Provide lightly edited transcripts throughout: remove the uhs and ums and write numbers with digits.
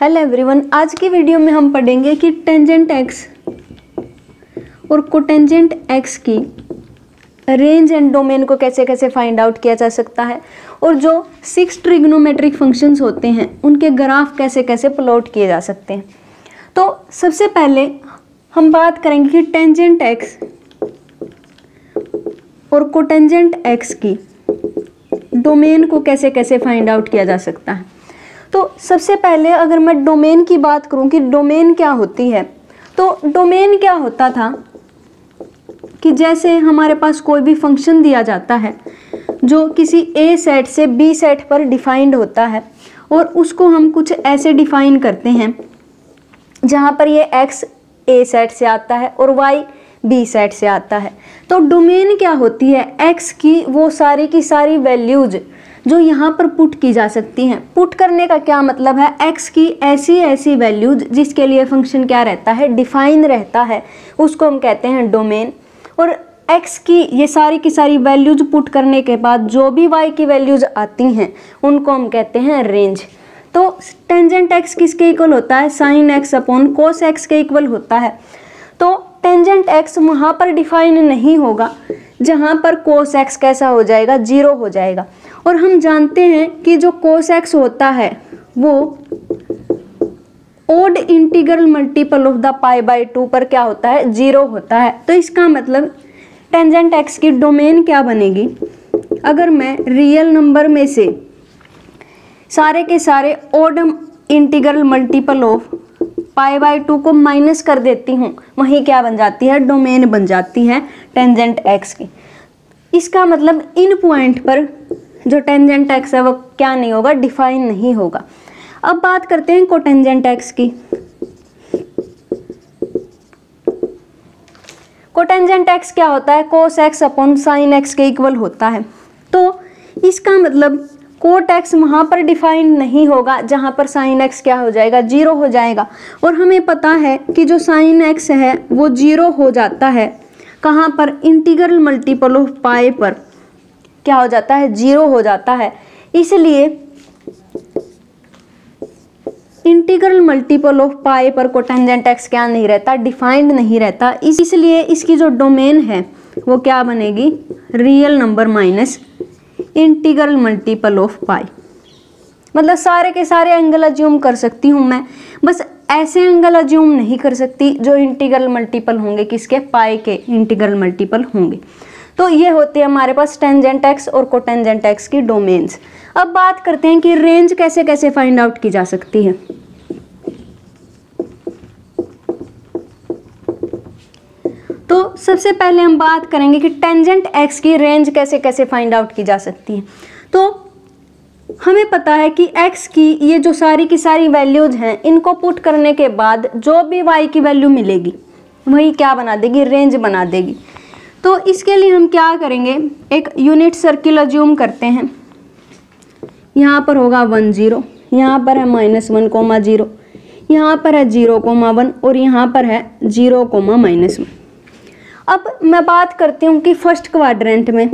Hello everyone, आज की video में हम पढ़ेंगे कि टेंजेंट एक्स और कोटेंजेंट एक्स की रेंज एंड डोमेन को कैसे कैसे फाइंड आउट किया जा सकता है और जो 6 ट्रिग्नोमेट्रिक फंक्शंस होते हैं उनके ग्राफ कैसे कैसे प्लॉट किए जा सकते हैं। तो सबसे पहले हम बात करेंगे कि टेंजेंट एक्स और कोटेंजेंट एक्स की डोमेन को कैसे कैसे फाइंड आउट किया जा सकता है। तो सबसे पहले अगर मैं डोमेन की बात करूं कि डोमेन क्या होती है, तो डोमेन क्या होता था कि जैसे हमारे पास कोई भी फंक्शन दिया जाता है जो किसी ए सेट से बी सेट पर डिफाइंड होता है और उसको हम कुछ ऐसे डिफाइन करते हैं जहाँ पर ये एक्स ए सेट से आता है और वाई बी सेट से आता है। तो डोमेन क्या होती है, एक्स की वो सारी की सारी वैल्यूज जो यहाँ पर पुट की जा सकती हैं। पुट करने का क्या मतलब है, एक्स की ऐसी ऐसी वैल्यूज जिसके लिए फंक्शन क्या रहता है, डिफाइन रहता है, उसको हम कहते हैं डोमेन। और एक्स की ये सारी की सारी वैल्यूज पुट करने के बाद जो भी वाई की वैल्यूज आती हैं उनको हम कहते हैं रेंज। तो टेंजेंट एक्स किसके इक्वल होता है, sine x upon cos x के इक्वल होता है। तो टेंजेंट एक्स वहाँ पर डिफाइन नहीं होगा जहाँ पर कोस एक्स कैसा हो जाएगा, 0 हो जाएगा। और हम जानते हैं कि जो कोस एक्स होता है वो odd integral multiple of the pi by 2 पर क्या होता है, 0 होता है। तो इसका मतलब टेंजेंट एक्स की डोमेन क्या बनेगी, अगर मैं रियल नंबर में से सारे के सारे odd integral multiple of pi by 2 को माइनस कर देती हूँ, वहीं क्या बन जाती है, डोमेन बन जाती है टेंजेंट एक्स की। इसका मतलब इन पॉइंट पर जो टेंजेंट एक्स है वो क्या नहीं होगा, डिफाइन नहीं होगा। अब बात करते हैं कोटेंजेंट एक्स की। कोटेंजेंट एक्स क्या होता है, cos x upon sine x के इक्वल होता है। तो इसका मतलब कोट एक्स वहाँ पर डिफाइंड नहीं होगा जहाँ पर साइन एक्स क्या हो जाएगा, 0 हो जाएगा। और हमें पता है कि जो साइन एक्स है वो 0 हो जाता है कहाँ पर, इंटीग्रल मल्टीपल ऑफ पाई पर क्या हो जाता है, 0 हो जाता है। इसलिए इंटीग्रल मल्टीपल ऑफ पाई पर कोटेंजेंट एक्स क्या नहीं रहता, डिफाइंड नहीं रहता। इसलिए इसकी जो डोमेन है वो क्या बनेगी, real number minus integral multiple of pi. मतलब सारे के सारे एंगल अज्यूम कर सकती हूँ मैं, बस ऐसे एंगल अज्यूम नहीं कर सकती जो इंटीग्रल मल्टीपल होंगे किसके, पाई के इंटीग्रल मल्टीपल होंगे। तो ये होते हैं हमारे पास टेंजेंट एक्स और कोटेंजेंट एक्स की डोमेन्स। अब बात करते हैं कि रेंज कैसे कैसे फाइंड आउट की जा सकती है। तो सबसे पहले हम बात करेंगे कि टेंजेंट एक्स की रेंज कैसे कैसे फाइंड आउट की जा सकती है। तो हमें पता है कि x की ये जो सारी की सारी वैल्यूज हैं इनको पुट करने के बाद जो भी y की वैल्यू मिलेगी वही क्या बना देगी, रेंज बना देगी। तो इसके लिए हम क्या करेंगे, एक यूनिट सर्किल अज्यूम करते हैं। यहाँ पर होगा 1 0, यहाँ पर है -1, 0, यहाँ पर है 0, 1 और यहाँ पर है 0, -1। अब मैं बात करती हूँ कि फर्स्ट क्वाड्रेंट में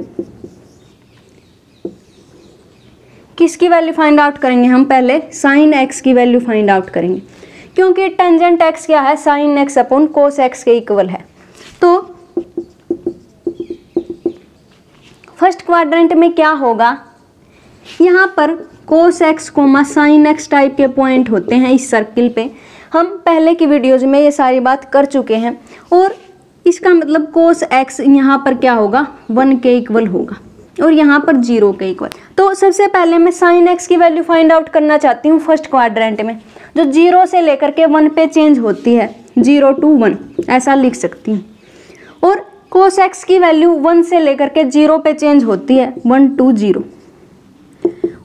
किसकी वैल्यू फाइंड आउट करेंगे, हम पहले साइन एक्स की वैल्यू फाइंड आउट करेंगे क्योंकि टेंजेंट एक्स क्या है, sine x upon cos x के इक्वल है। तो फर्स्ट क्वाड्रेंट में क्या होगा, यहाँ पर cos x comma sine x type के पॉइंट होते हैं इस सर्किल पे। हम पहले की वीडियोज में ये सारी बात कर चुके हैं। और इसका मतलब कोस एक्स यहाँ पर क्या होगा, 1 के इक्वल होगा और यहाँ पर 0 के इक्वल। तो सबसे पहले मैं साइन एक्स की वैल्यू फाइंड आउट करना चाहती हूँ फर्स्ट क्वाड्रेंट में, जो 0 से लेकर के 1 पे चेंज होती है, 0 to 1 ऐसा लिख सकती हूँ। और कोस एक्स की वैल्यू 1 से लेकर के 0 पे चेंज होती है, 1 to 0।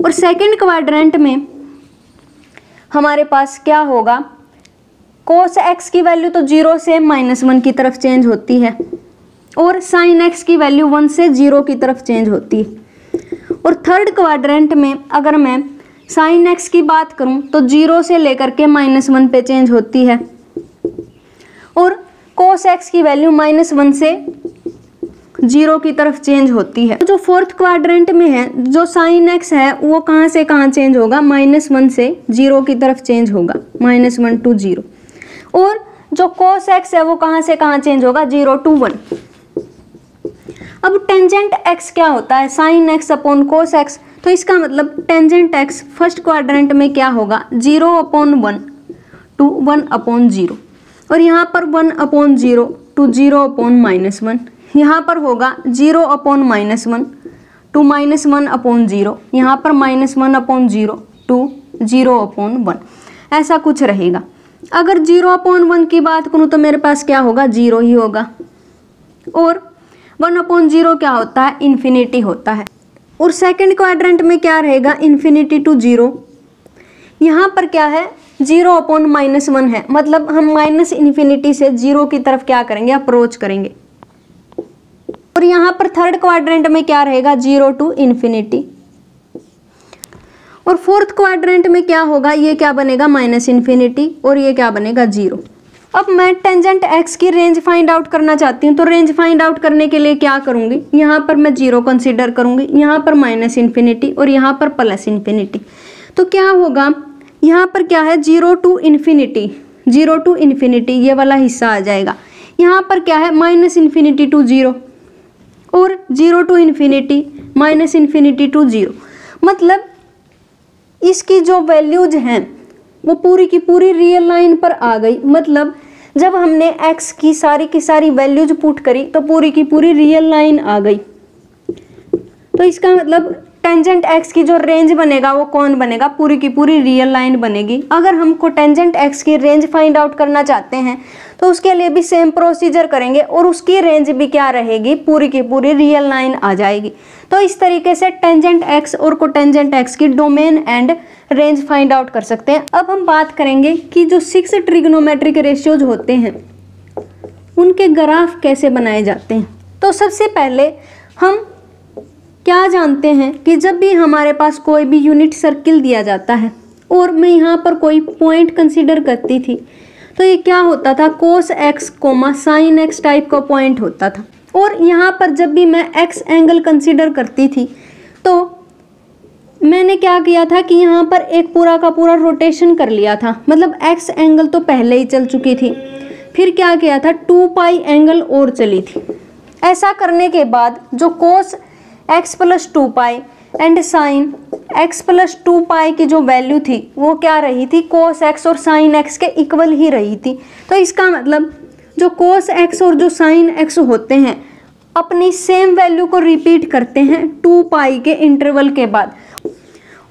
और सेकंड क्वाड्रेंट में हमारे पास क्या होगा, कोस एक्स की वैल्यू तो 0 से -1 की तरफ चेंज होती है और साइन एक्स की वैल्यू 1 से 0 की तरफ चेंज होती है। और थर्ड क्वाड्रेंट में अगर मैं साइन एक्स की बात करूं तो 0 से लेकर के -1 पे चेंज होती है और कोस एक्स की वैल्यू -1 से जीरो की तरफ चेंज होती है। जो फोर्थ क्वाड्रेंट में है, जो साइन एक्स है वो कहाँ से कहाँ चेंज होगा, -1 से 0 की तरफ चेंज होगा, -1 to 0। और जो cos x है वो कहाँ से कहाँ चेंज होगा, 0 to 1। अब टेंजेंट x क्या होता है, sin x upon cos x। तो इसका मतलब टेंजेंट x फर्स्ट क्वाड्रेंट में क्या होगा, 0/1 to 1/0। और यहाँ पर 1/0 to 0/-1। यहाँ पर होगा 0/-1 to -1/0। यहाँ पर -1/0 to 0/1। ऐसा कुछ रहेगा। अगर 0/1 की बात करूँ तो मेरे पास क्या होगा, 0 ही होगा। और 1/0 क्या होता है, इन्फिनिटी होता है। और सेकंड क्वाड्रेंट में क्या रहेगा, इन्फिनिटी टू 0। यहाँ पर क्या है, 0/-1 है, मतलब हम -इन्फिनिटी से 0 की तरफ क्या करेंगे, अप्रोच करेंगे। और यहाँ पर थर्ड क्वाड्रेंट में क्या रहेगा, 0 to ∞। और फोर्थ क्वाड्रेंट में क्या होगा, ये क्या बनेगा, -∞। और ये क्या बनेगा, 0। अब मैं टेंजेंट x की रेंज फाइंड आउट करना चाहती हूँ। तो रेंज फाइंड आउट करने के लिए क्या करूँगी, यहाँ पर मैं 0 कंसीडर करूँगी, यहाँ पर -∞ और यहाँ पर +∞। तो क्या होगा, यहाँ पर क्या है, 0 to ∞, ये वाला हिस्सा आ जाएगा। यहाँ पर क्या है, -∞ to 0 और 0 to ∞, -∞ to 0। मतलब इसकी जो वैल्यूज हैं वो पूरी की पूरी रियल लाइन पर आ गई। मतलब जब हमने x की सारी वैल्यूज पुट करी तो पूरी की पूरी रियल लाइन आ गई। तो इसका मतलब टेंजेंट x की जो रेंज बनेगा वो कौन बनेगा, पूरी की पूरी रियल लाइन बनेगी। अगर हमको टेंजेंट x की रेंज फाइंड आउट करना चाहते हैं तो उसके लिए भी सेम प्रोसीजर करेंगे और उसकी रेंज भी क्या रहेगी, पूरी की पूरी रियल लाइन आ जाएगी। तो इस तरीके से टेंजेंट x और कोटेंजेंट x की domain and range find out कर सकते हैं। अब हम बात करेंगे कि जो 6 ट्रिग्नोमेट्रिक रेशियोज होते हैं उनके ग्राफ कैसे बनाए जाते हैं। तो सबसे पहले हम क्या जानते हैं कि जब भी हमारे पास कोई भी यूनिट सर्किल दिया जाता है और मैं यहाँ पर कोई पॉइंट कंसीडर करती थी तो ये क्या होता था, cos x, sin x type का पॉइंट होता था। और यहाँ पर जब भी मैं x एंगल कंसीडर करती थी तो मैंने क्या किया था कि यहाँ पर एक पूरा का पूरा रोटेशन कर लिया था। मतलब x एंगल तो पहले ही चल चुकी थी, फिर क्या किया था, 2π एंगल और चली थी। ऐसा करने के बाद जो cos x + 2π and sin x + 2π की जो वैल्यू थी वो क्या रही थी, cos x और sin x के इक्वल ही रही थी। तो इसका मतलब जो cos x और जो sin x होते हैं अपनी सेम वैल्यू को रिपीट करते हैं 2π के इंटरवल के बाद।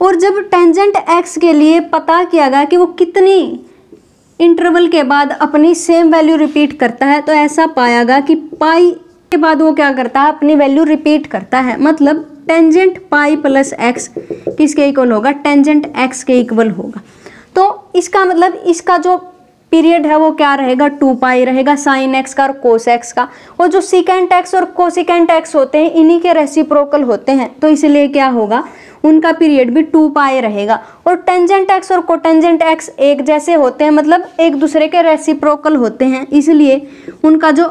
और जब टेंजेंट x के लिए पता किया गया कि वो कितनी इंटरवल के बाद अपनी सेम वैल्यू रिपीट करता है तो ऐसा पाया गया कि पाई के बाद वो क्या करता है, अपनी वैल्यू रिपीट करता है। मतलब टेंजेंट पाई + x किसके इक्वल होगा, टेंजेंट x के इक्वल होगा। तो इसका मतलब इसका जो पीरियड है वो क्या रहेगा, 2π रहेगा sin x का और cos x का। और जो secant x और cosecant x होते हैं इन्हीं के रेसिप्रोकल होते हैं, तो इसलिए क्या होगा, उनका पीरियड भी 2π रहेगा। और टेंजेंट x और कोटेंजेंट x एक जैसे होते हैं, मतलब एक दूसरे के रेसिप्रोकल होते हैं, इसलिए उनका जो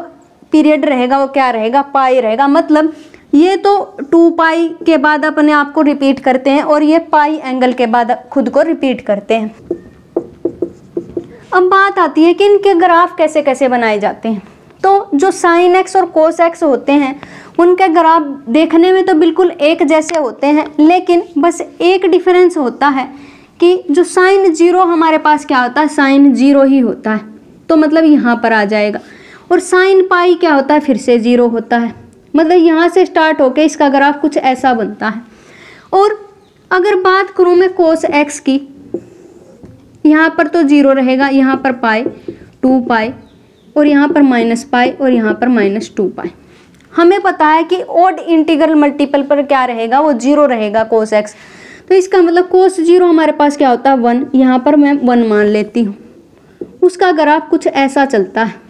पीरियड रहेगा वो क्या रहेगा, पाई रहेगा। मतलब ये तो 2π के बाद अपने आप को रिपीट करते हैं और ये पाई एंगल के बाद खुद को रिपीट करते हैं। अब बात आती है कि इनके ग्राफ कैसे कैसे बनाए जाते हैं। तो जो sin x और cos x होते हैं उनके ग्राफ देखने में तो बिल्कुल एक जैसे होते हैं, लेकिन बस एक डिफरेंस होता है कि जो sin 0 हमारे पास क्या होता है, sin 0 ही होता है। तो मतलब यहाँ पर आ जाएगा। और sin π क्या होता है, फिर से 0 होता है। मतलब यहाँ से स्टार्ट होके इसका ग्राफ कुछ ऐसा बनता है। और अगर बात करूँ मैं cos x की, यहाँ पर तो 0 रहेगा, यहाँ पर पाई 2π और यहाँ पर -π और यहाँ पर -2π। हमें पता है कि ओड इंटीग्रल मल्टीपल पर क्या रहेगा, वो 0 रहेगा cos x। तो इसका मतलब cos 0 हमारे पास क्या होता है, 1। यहाँ पर मैं 1 मान लेती हूँ। उसका ग्राफ कुछ ऐसा चलता है।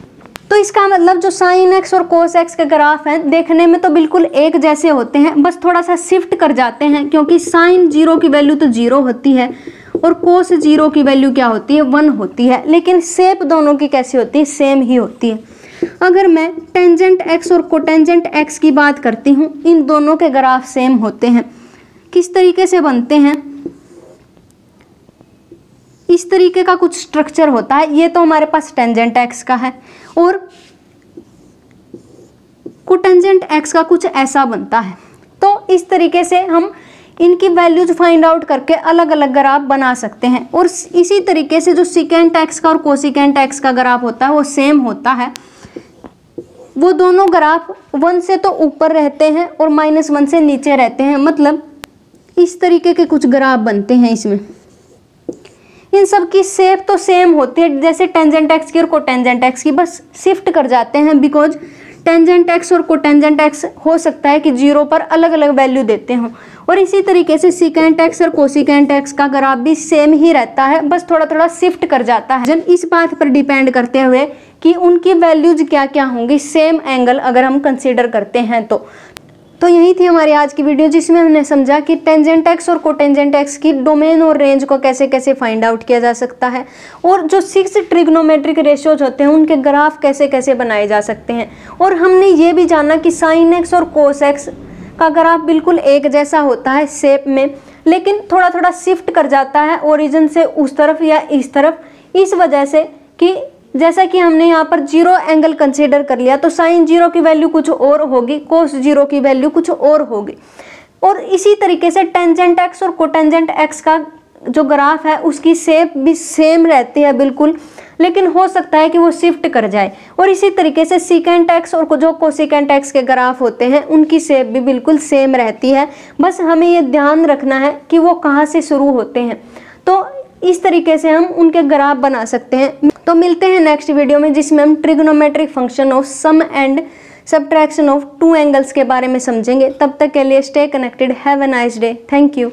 तो इसका मतलब जो sin x और cos x के ग्राफ हैं देखने में तो बिल्कुल एक जैसे होते हैं, बस थोड़ा सा शिफ्ट कर जाते हैं क्योंकि sin 0 की वैल्यू तो 0 होती है और cos 0 की वैल्यू क्या होती है, 1 होती है। लेकिन शेप दोनों की कैसी होती है, सेम ही होती है। अगर मैं टेंजेंट एक्स और कोटेंजेंट एक्स की बात करती हूँ, इन दोनों के ग्राफ सेम होते हैं। किस तरीके से बनते हैं? इस तरीके का कुछ स्ट्रक्चर होता है। ये तो हमारे पास टेंजेंट एक्स का है और कोटेंजेंट एक्स का कुछ ऐसा बनता है। तो इस तरीके से हम इनकी वैल्यूज फाइंड आउट करके अलग अलग ग्राफ बना सकते हैं। और इसी तरीके से जो सिकेंट एक्स का और कोसिकेंट एक्स का ग्राफ होता है वो सेम होता है। वो दोनों ग्राफ 1 से तो ऊपर रहते हैं और -1 से नीचे रहते हैं। मतलब इस तरीके के कुछ ग्राफ बनते हैं। इसमें इन सब की शेप तो सेम होती है, जैसे टेंजेंट एक्स की और कोटेंजेंट एक्स की, बस शिफ्ट कर जाते हैं। बिकॉज टेंजेंट एक्स और कोटेंजेंट एक्स हो सकता है कि 0 पर अलग अलग वैल्यू देते हों। और इसी तरीके से सिकेंट एक्स और कोसिकेंट एक्स का ग्राफ भी सेम ही रहता है, बस थोड़ा थोड़ा शिफ्ट कर जाता है। इस बात पर डिपेंड करते हुए कि उनकी वैल्यूज क्या क्या होंगी, सेम एंगल अगर हम कंसीडर करते हैं तो यही थी हमारी आज की वीडियो, जिसमें हमने समझा कि टेंजेंट एक्स और कोटेंजेंट एक्स की डोमेन और रेंज को कैसे कैसे फाइंड आउट किया जा सकता है, और जो 6 ट्रिग्नोमेट्रिक रेशियोज होते हैं उनके ग्राफ कैसे कैसे बनाए जा सकते हैं। और हमने ये भी जाना कि साइन एक्स और कोस एक्स का ग्राफ बिल्कुल एक जैसा होता है शेप में, लेकिन थोड़ा थोड़ा शिफ्ट कर जाता है ओरिजिन से उस तरफ या इस तरफ, इस वजह से कि जैसा कि हमने यहाँ पर 0 एंगल कंसीडर कर लिया तो साइन 0 की वैल्यू कुछ और होगी, कोस 0 की वैल्यू कुछ और होगी। और इसी तरीके से टेंजेंट एक्स और कोटेंजेंट एक्स का जो ग्राफ है उसकी शेप भी सेम रहती है बिल्कुल, लेकिन हो सकता है कि वो शिफ्ट कर जाए। और इसी तरीके से सिकेंट एक्स और जो कोसिकेंट एक्स के ग्राफ होते हैं उनकी शेप भी बिल्कुल सेम रहती है, बस हमें ये ध्यान रखना है कि वो कहाँ से शुरू होते हैं। तो इस तरीके से हम उनके ग्राफ बना सकते हैं। तो मिलते हैं नेक्स्ट वीडियो में, जिसमें हम trigonometric function of sum and subtraction of 2 angles के बारे में समझेंगे। तब तक के लिए stay connected. Have a nice day. Thank you.